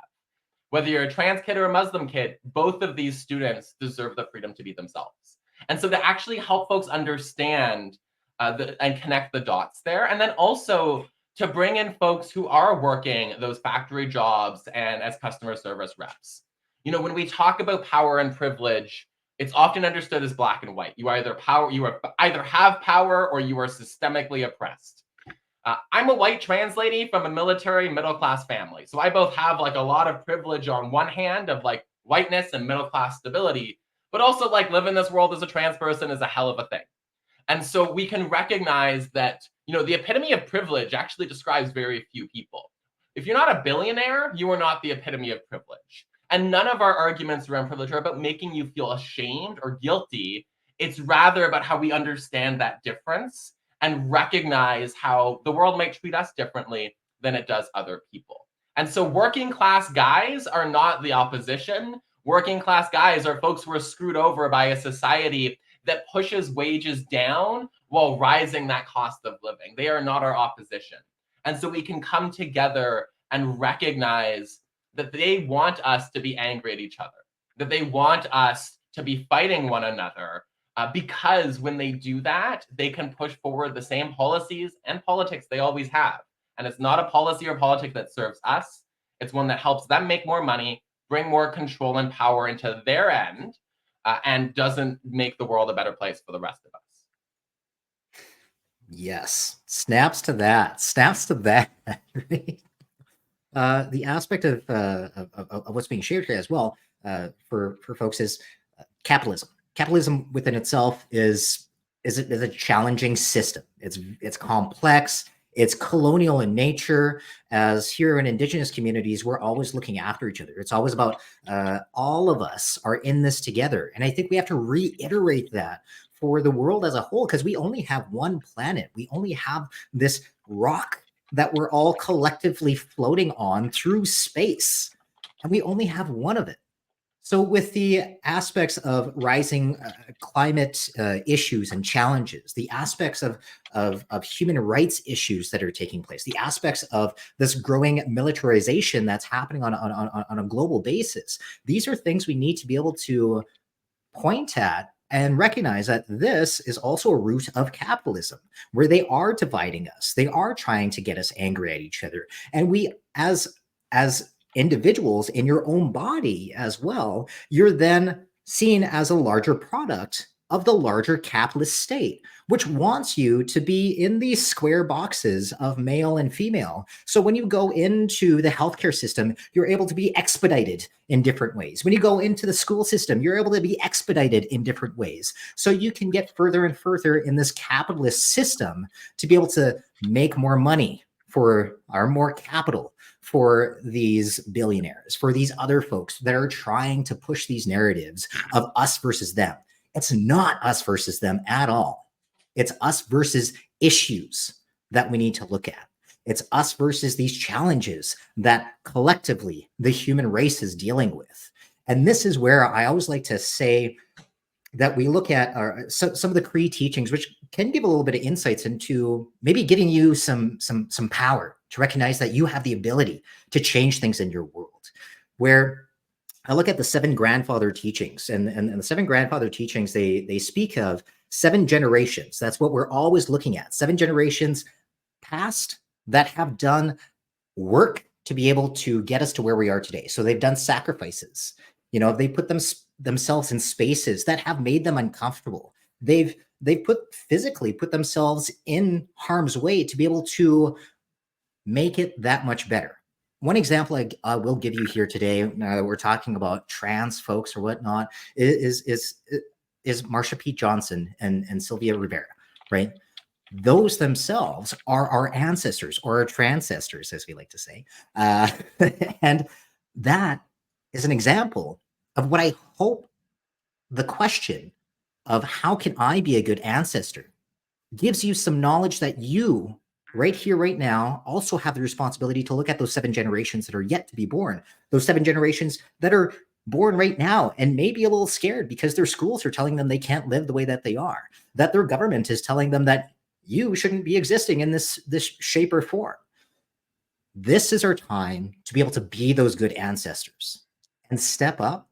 Whether you're a trans kid or a Muslim kid, both of these students deserve the freedom to be themselves. And so to actually help folks understand and connect the dots there, and then also to bring in folks who are working those factory jobs and as customer service reps. You know, when we talk about power and privilege, it's often understood as black and white. You either have power or you are systemically oppressed. I'm a white trans lady from a military middle-class family. So I both have like a lot of privilege on one hand of like whiteness and middle-class stability, but also like living this world as a trans person is a hell of a thing. And so we can recognize that, you know, the epitome of privilege actually describes very few people. If you're not a billionaire, you are not the epitome of privilege. And none of our arguments around privilege are about making you feel ashamed or guilty. It's rather about how we understand that difference and recognize how the world might treat us differently than it does other people. And so working class guys are not the opposition. Working class guys are folks who are screwed over by a society that pushes wages down while rising that cost of living. They are not our opposition. And so we can come together and recognize that they want us to be angry at each other, that they want us to be fighting one another, because when they do that, they can push forward the same policies and politics they always have. And it's not a policy or politic that serves us. It's one that helps them make more money, bring more control and power into their end, and doesn't make the world a better place for the rest of us. Yes, snaps to that. Snaps to that. The aspect of what's being shared here as well for folks is capitalism. Capitalism within itself is a challenging system. It's complex. It's colonial in nature. As here in Indigenous communities, we're always looking after each other. It's always about all of us are in this together. And I think we have to reiterate that for the world as a whole, because we only have one planet. We only have this rock that we're all collectively floating on through space. And we only have one of it. So with the aspects of rising climate issues and challenges, the aspects of human rights issues that are taking place, the aspects of this growing militarization that's happening on a global basis, these are things we need to be able to point at and recognize that this is also a root of capitalism, where they are dividing us. They are trying to get us angry at each other. And we, as individuals in your own body as well, you're then seen as a larger product of the larger capitalist state, which wants you to be in these square boxes of male and female. So when you go into the healthcare system, you're able to be expedited in different ways. When you go into the school system, you're able to be expedited in different ways. So you can get further and further in this capitalist system to be able to make more money for our more capital for these billionaires, for these other folks that are trying to push these narratives of us versus them. It's not us versus them at all. It's us versus issues that we need to look at. It's us versus these challenges that collectively the human race is dealing with. And this is where I always like to say that we look at are some of the Cree teachings, which can give a little bit of insights into maybe giving you some power to recognize that you have the ability to change things in your world. Where I look at the 7 grandfather teachings, and the 7 grandfather teachings, they speak of 7 generations. That's what we're always looking at. 7 generations past that have done work to be able to get us to where we are today. So they've done sacrifices. You know, they put themselves in spaces that have made them uncomfortable. They've physically put themselves in harm's way to be able to make it that much better. One example I will give you here today, we're talking about trans folks or whatnot, is Marsha P. Johnson and Sylvia Rivera, right? Those themselves are our ancestors, or our transcestors, as we like to say. And that is an example of what I hope the question of how can I be a good ancestor gives you some knowledge that you, right here, right now, also have the responsibility to look at those 7 generations that are yet to be born, those 7 generations that are born right now and maybe a little scared because their schools are telling them they can't live the way that they are, that their government is telling them that you shouldn't be existing in this shape or form. This is our time to be able to be those good ancestors and step up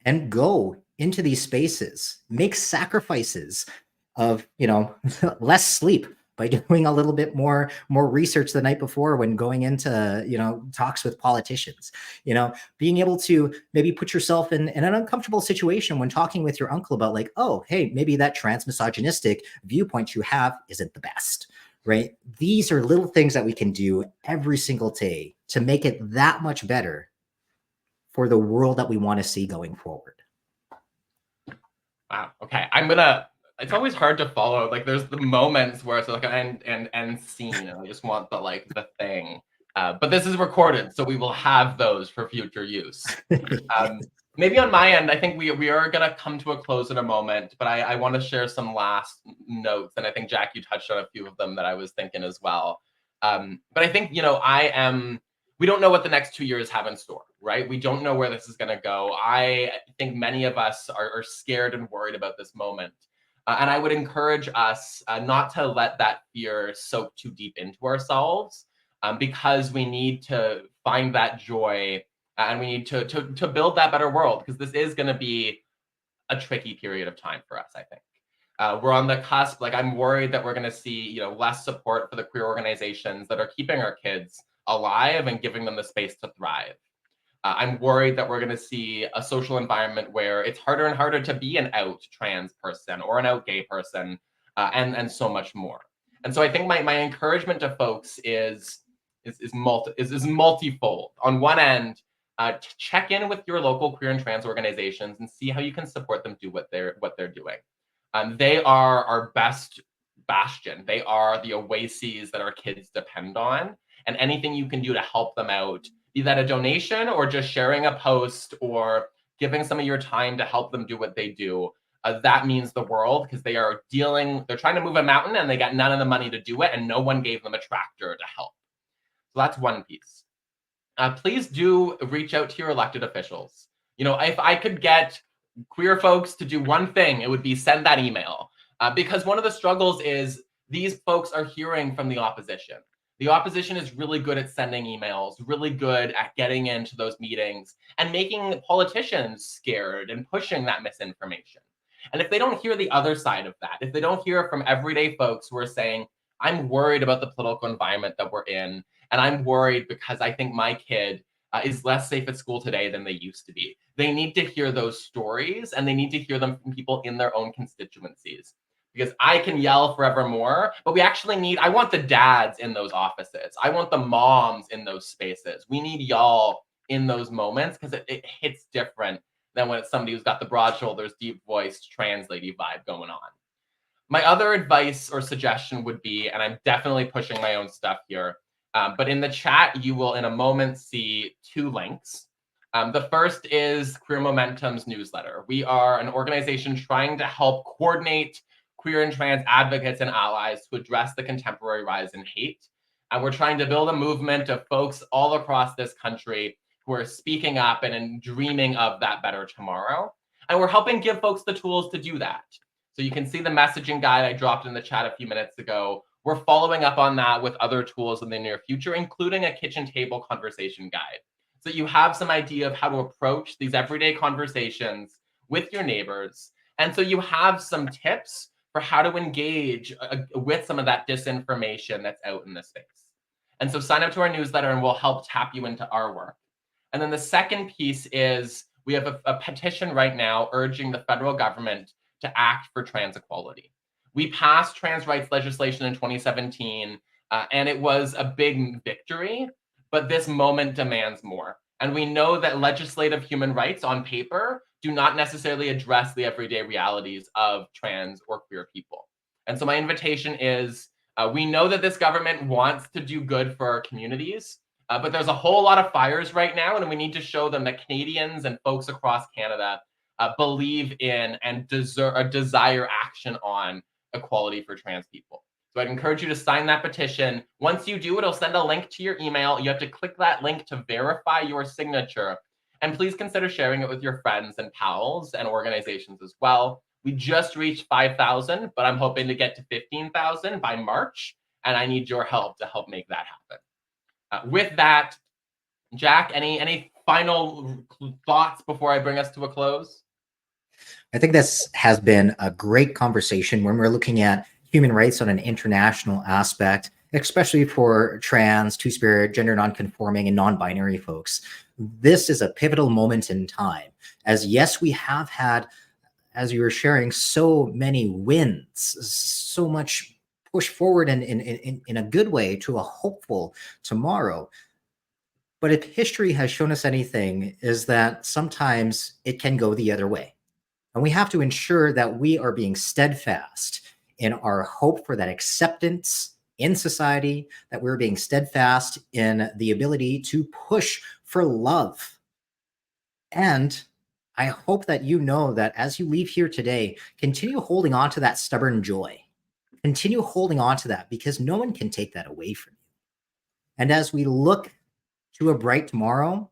and go into these spaces, make sacrifices of, you know, less sleep by doing a little bit more research the night before when going into, you know, talks with politicians, you know, being able to maybe put yourself in an uncomfortable situation when talking with your uncle about like, oh, hey, maybe that transmisogynistic viewpoint you have isn't the best, right? These are little things that we can do every single day to make it that much better for the world that we want to see going forward. Wow. Okay. It's always hard to follow. Like there's the moments where it's like an end scene, and I just want the thing. But this is recorded, so we will have those for future use. Maybe on my end, I think we are gonna come to a close in a moment, but I want to share some last notes, and I think Jack, you touched on a few of them that I was thinking as well. But I think, you know, we don't know what the next 2 years have in store, right? We don't know where this is going to go. I think many of us are scared and worried about this moment. And I would encourage us not to let that fear soak too deep into ourselves, because we need to find that joy, and we need to build that better world, because this is going to be a tricky period of time for us, I think. We're on the cusp. Like, I'm worried that we're going to see, you know, less support for the queer organizations that are keeping our kids alive and giving them the space to thrive. I'm worried that we're going to see a social environment where it's harder and harder to be an out trans person or an out gay person, and so much more. And so I think my encouragement to folks is multifold. On one end, check in with your local queer and trans organizations and see how you can support them do what they're doing. They are our best bastion. They are the oases that our kids depend on. And anything you can do to help them out, be that a donation or just sharing a post or giving some of your time to help them do what they do, that means the world, because they're trying to move a mountain and they got none of the money to do it, and no one gave them a tractor to help. So that's one piece. Please do reach out to your elected officials. You know, if I could get queer folks to do one thing, it would be send that email. Because one of the struggles is these folks are hearing from the opposition. The opposition is really good at sending emails, really good at getting into those meetings and making politicians scared and pushing that misinformation. And if they don't hear the other side of that, if they don't hear from everyday folks who are saying, I'm worried about the political environment that we're in, and I'm worried because I think my kid is less safe at school today than they used to be. They need to hear those stories, and they need to hear them from people in their own constituencies. Because I can yell forevermore, but we actually I want the dads in those offices. I want the moms in those spaces. We need y'all in those moments, because it hits different than when it's somebody who's got the broad shoulders, deep voiced, trans lady vibe going on. My other advice or suggestion would be, and I'm definitely pushing my own stuff here, but in the chat, you will in a moment see 2 links. The first is Queer Momentum's newsletter. We are an organization trying to help coordinate queer and trans advocates and allies to address the contemporary rise in hate. And we're trying to build a movement of folks all across this country who are speaking up and dreaming of that better tomorrow. And we're helping give folks the tools to do that. So you can see the messaging guide I dropped in the chat a few minutes ago. We're following up on that with other tools in the near future, including a kitchen table conversation guide. So you have some idea of how to approach these everyday conversations with your neighbors. And so you have some tips for how to engage with some of that disinformation that's out in the space. And so sign up to our newsletter and we'll help tap you into our work. And then the second piece is we have a petition right now urging the federal government to act for trans equality. We passed trans rights legislation in 2017, and it was a big victory, but this moment demands more. And we know that legislative human rights on paper do not necessarily address the everyday realities of trans or queer people. And so my invitation is, we know that this government wants to do good for our communities, but there's a whole lot of fires right now, and we need to show them that Canadians and folks across Canada believe in and desire action on equality for trans people. So I'd encourage you to sign that petition. Once you do, it'll send a link to your email. You have to click that link to verify your signature. And please consider sharing it with your friends and pals and organizations as well. We just reached 5,000, but I'm hoping to get to 15,000 by March, and I need your help to help make that happen. With that, Jack, any final thoughts before I bring us to a close? I think this has been a great conversation when we're looking at human rights on an international aspect, especially for trans, two-spirit, gender non-conforming, and non-binary folks. This is a pivotal moment in time, as yes, we have had, as you were sharing, so many wins, so much push forward in a good way to a hopeful tomorrow. But if history has shown us anything, is that sometimes it can go the other way. And we have to ensure that we are being steadfast in our hope for that acceptance in society, that we're being steadfast in the ability to push for love. And I hope that you know that as you leave here today, continue holding on to that stubborn joy. Continue holding on to that, because no one can take that away from you. And as we look to a bright tomorrow,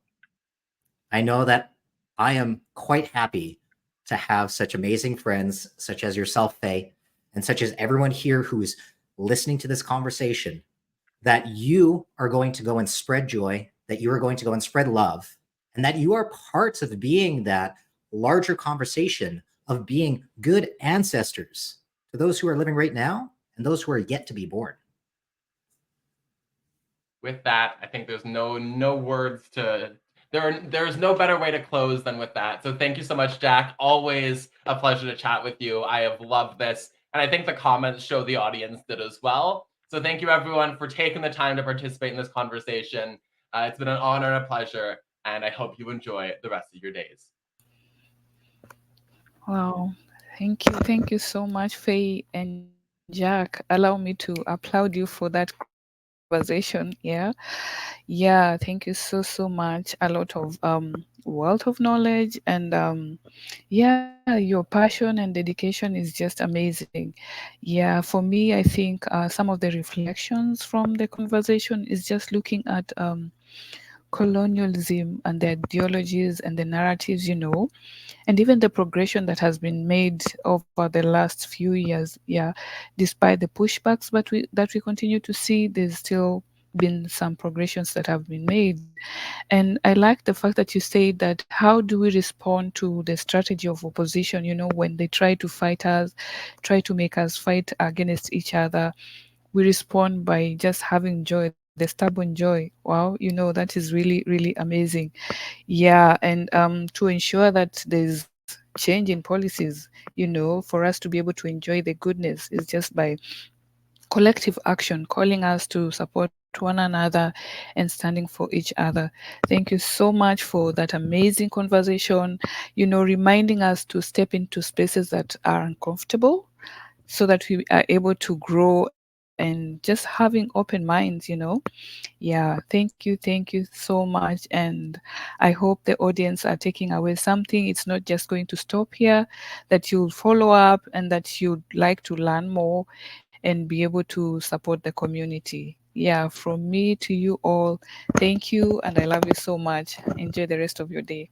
I know that I am quite happy to have such amazing friends, such as yourself, Faye, and such as everyone here who is listening to this conversation, that you are going to go and spread joy, that you are going to go and spread love, and that you are parts of being that larger conversation of being good ancestors to those who are living right now and those who are yet to be born. With that, I think there's no words to, there's no better way to close than with that. So thank you so much, Jack. Always a pleasure to chat with you. I have loved this. And I think the comments show the audience did as well. So thank you everyone for taking the time to participate in this conversation. It's been an honor and a pleasure, and I hope you enjoy the rest of your days. Wow. Thank you so much, Faye and Jack. Allow me to applaud you for that conversation. Yeah, thank you so much. A lot of wealth of knowledge, and yeah, your passion and dedication is just amazing. Yeah, for me, I think some of the reflections from the conversation is just looking at colonialism and the ideologies and the narratives, and even the progression that has been made over the last few years. Yeah, despite the pushbacks that we continue to see, there's still been some progressions that have been made. And I like the fact that you say that how do we respond to the strategy of opposition, when they try to fight us, try to make us fight against each other. We respond by just having joy, the stubborn joy. Wow, that is really, really amazing. Yeah, and to ensure that there's change in policies, for us to be able to enjoy the goodness is just by collective action, calling us to support one another and standing for each other. Thank you so much for that amazing conversation, reminding us to step into spaces that are uncomfortable so that we are able to grow and just having open minds. Yeah, thank you so much. And I hope the audience are taking away something. It's not just going to stop here, that you'll follow up and that you'd like to learn more and be able to support the community. Yeah, from me to you all, thank you, and I love you so much. Enjoy the rest of your day.